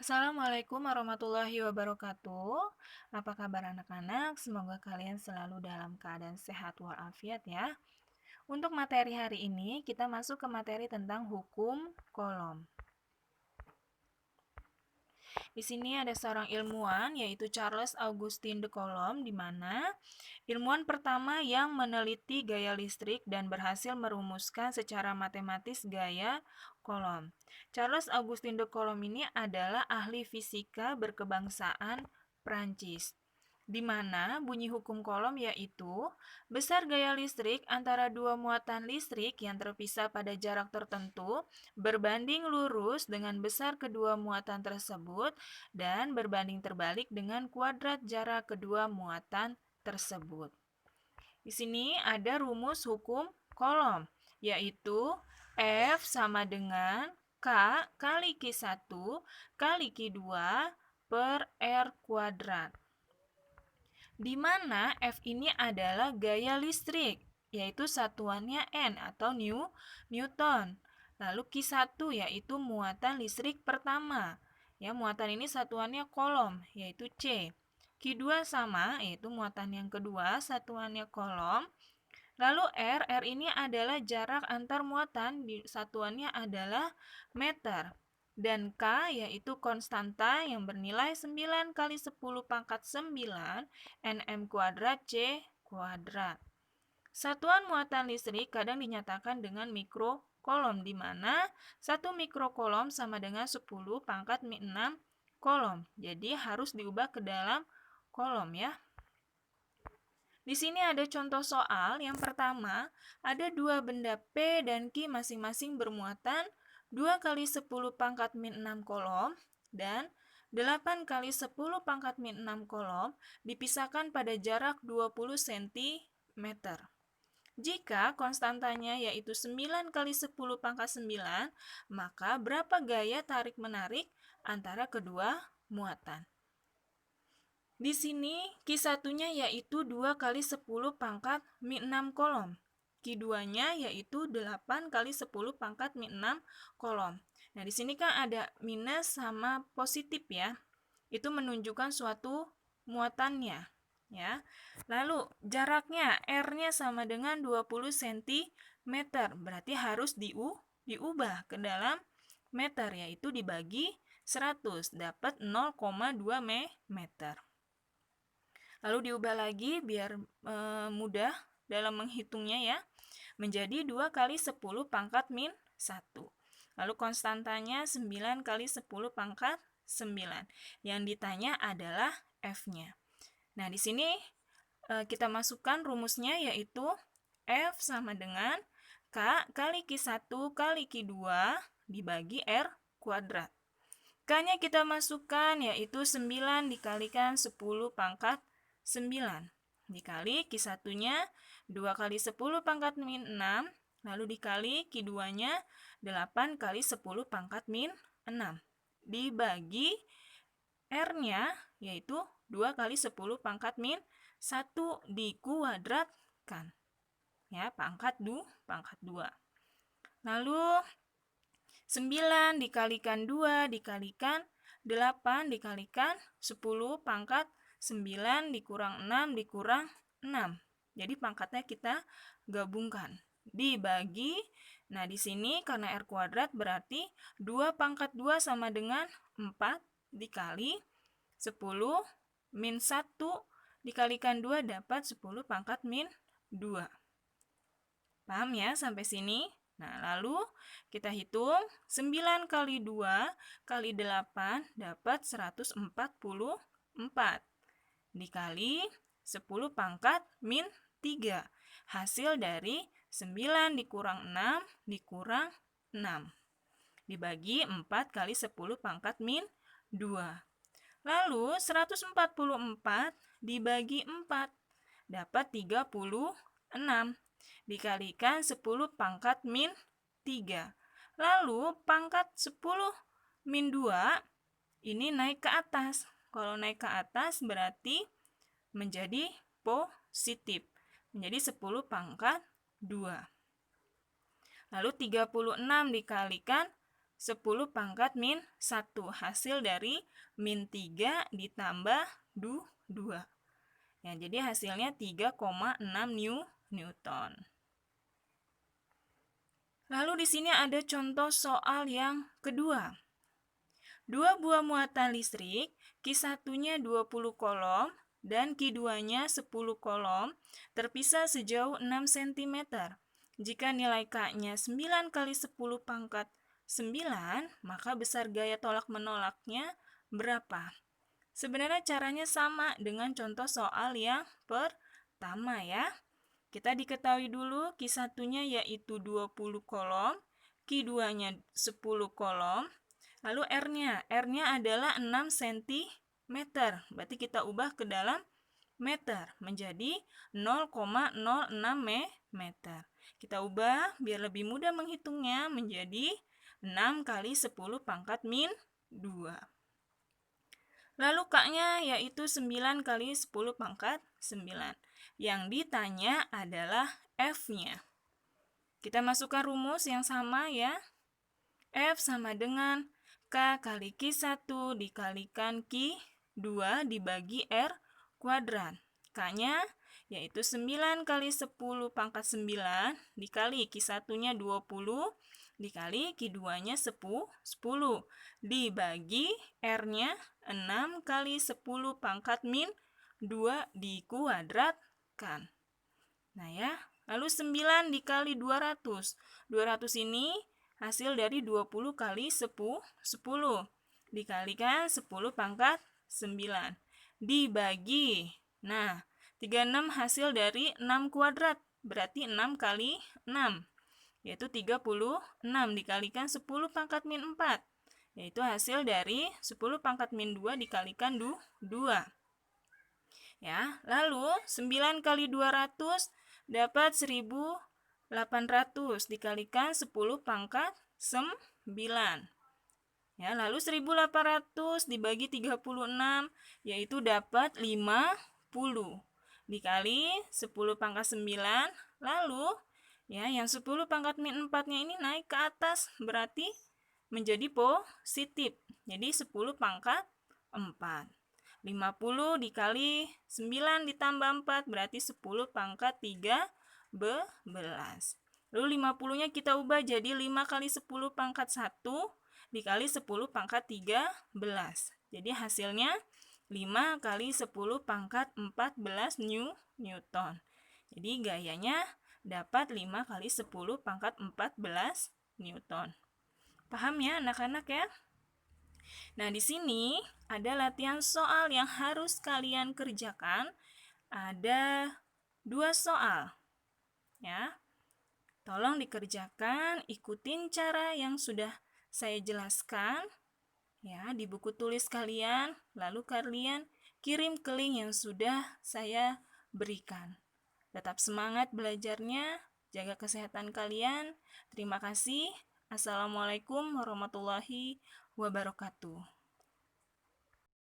Assalamualaikum warahmatullahi wabarakatuh. Apa kabar anak-anak? Semoga kalian selalu dalam keadaan sehat walafiat ya. Untuk materi hari ini, kita masuk ke materi tentang hukum kolom. Di sini ada seorang ilmuwan, yaitu Charles Augustin de Coulomb, di mana ilmuwan pertama yang meneliti gaya listrik dan berhasil merumuskan secara matematis gaya Coulomb. Charles Augustin de Coulomb ini adalah ahli fisika berkebangsaan Prancis, di mana bunyi hukum Coulomb yaitu besar gaya listrik antara dua muatan listrik yang terpisah pada jarak tertentu berbanding lurus dengan besar kedua muatan tersebut dan berbanding terbalik dengan kuadrat jarak kedua muatan tersebut. Di sini ada rumus hukum Coulomb, yaitu F sama dengan K kali Q1 kali Q2 per R kuadrat. Di mana F ini adalah gaya listrik, yaitu satuannya N atau Newton. Lalu Q1 yaitu muatan listrik pertama. Ya, muatan ini satuannya Coulomb, yaitu C. Q2 sama, yaitu muatan yang kedua, satuannya Coulomb. Lalu R ini adalah jarak antar muatan, satuannya adalah meter. Dan K yaitu konstanta yang bernilai 9 kali 10 pangkat 9 Nm kuadrat C kuadrat. Satuan muatan listrik kadang dinyatakan dengan mikrocoulomb, di mana 1 mikrocoulomb sama dengan 10 pangkat 6 coulomb. Jadi harus diubah ke dalam coulomb ya. Di sini ada contoh soal. Yang pertama, ada dua benda P dan Q masing-masing bermuatan 2 kali 10 pangkat min 6 coulomb dan 8 kali 10 pangkat min 6 coulomb dipisahkan pada jarak 20 cm. Jika konstantanya yaitu 9 kali 10 pangkat 9, maka berapa gaya tarik-menarik antara kedua muatan? Di sini Q1-nya yaitu 2 kali 10 pangkat min 6 coulomb. Q2-nya yaitu 8 kali 10 pangkat min 6 coulomb. Nah, di sini kan ada minus sama positif ya. Itu menunjukkan suatu muatannya, ya. Lalu jaraknya R-nya sama dengan 20 cm, berarti harus diubah ke dalam meter, yaitu dibagi 100 dapat 0,2 meter. Lalu diubah lagi biar mudah dalam menghitungnya ya. Menjadi 2 kali 10 pangkat min 1. Lalu konstantanya 9 kali 10 pangkat 9. Yang ditanya adalah F-nya. Nah, di sini kita masukkan rumusnya yaitu F sama dengan K kali Q1 kali Q2 dibagi R kuadrat. K-nya kita masukkan yaitu 9 dikalikan 10 pangkat 9 dikali Q1-nya 2 kali 10 pangkat min 6, lalu dikali Q2-nya 8 kali 10 pangkat min 6 dibagi R-nya yaitu 2 kali 10 pangkat min 1 dikuadratkan. Ya, pangkat 2. Lalu 9 dikalikan 2 dikalikan 8 dikalikan 10 pangkat 9 dikurang 6 dikurang 6. Jadi pangkatnya kita gabungkan. Dibagi, nah di sini karena R kuadrat berarti 2 pangkat 2 sama dengan 4 dikali 10 min 1 dikalikan 2 dapat 10 pangkat min 2. Paham ya sampai sini? Nah, lalu kita hitung 9 kali 2 kali 8 dapat 144 dikali 10 pangkat min 3. Hasil dari 9 dikurang 6 dikurang 6. Dibagi 4 kali 10 pangkat min 2. Lalu 144 dibagi 4 dapat 36. Dikalikan 10 pangkat min 3. Lalu pangkat 10 min 2 ini naik ke atas. Kalau naik ke atas berarti menjadi positif. Menjadi 10 pangkat 2. Lalu 36 dikalikan 10 pangkat min 1. Hasil dari min 3 ditambah 2. Ya, jadi hasilnya 3,6 Newton. Lalu di sini ada contoh soal yang kedua. Dua buah muatan listrik, Q1-nya 20 kolom dan Q2-nya 10 kolom, terpisah sejauh 6 cm. Jika nilai K-nya 9 kali 10 pangkat 9, maka besar gaya tolak menolaknya berapa? Sebenarnya caranya sama dengan contoh soal yang pertama ya. Kita diketahui dulu Q1-nya yaitu 20 kolom, Q2-nya 10 kolom, lalu R-nya. R-nya adalah 6 cm. Berarti kita ubah ke dalam meter menjadi 0,06 meter. Kita ubah biar lebih mudah menghitungnya menjadi 6 kali 10 pangkat min 2. Lalu K-nya yaitu 9 kali 10 pangkat 9. Yang ditanya adalah F-nya. Kita masukkan rumus yang sama ya. F sama dengan K kali Q1 dikalikan Q2 dibagi R kuadrat. K-nya yaitu 9 kali 10 pangkat 9 dikali Q1-nya 20 dikali Q2-nya 10 dibagi R-nya 6 kali 10 pangkat min 2 dikuadratkan. Nah ya, lalu 9 dikali 200. 200 ini hasil dari 20 kali 10 dikalikan 10 pangkat 9 dibagi. Nah, 36 hasil dari 6 kuadrat, berarti 6 kali 6, yaitu 36 dikalikan 10 pangkat min 4, yaitu hasil dari 10 pangkat min 2 dikalikan 2. Ya, lalu 9 kali 200 dapat 1800 dikalikan 10 pangkat 9. Ya, lalu 1800 dibagi 36 yaitu dapat 50 dikali 10 pangkat 9. Lalu ya, yang 10 pangkat min 4-nya ini naik ke atas berarti menjadi positif. Jadi 10 pangkat 4. 50 dikali 9 ditambah 4 berarti 10 pangkat 13. Lalu 50-nya kita ubah jadi 5 kali 10 pangkat 1 dikali 10 pangkat 13. Jadi hasilnya 5 kali 10 pangkat 14 Newton. Jadi gayanya dapat 5 kali 10 pangkat 14 Newton. Paham ya anak-anak ya? Nah, di sini ada latihan soal yang harus kalian kerjakan. Ada 2 soal. Ya. Tolong dikerjakan, ikutin cara yang sudah saya jelaskan ya di buku tulis kalian, lalu kalian kirim ke link yang sudah saya berikan. Tetap semangat belajarnya, jaga kesehatan kalian. Terima kasih. Assalamualaikum warahmatullahi wabarakatuh.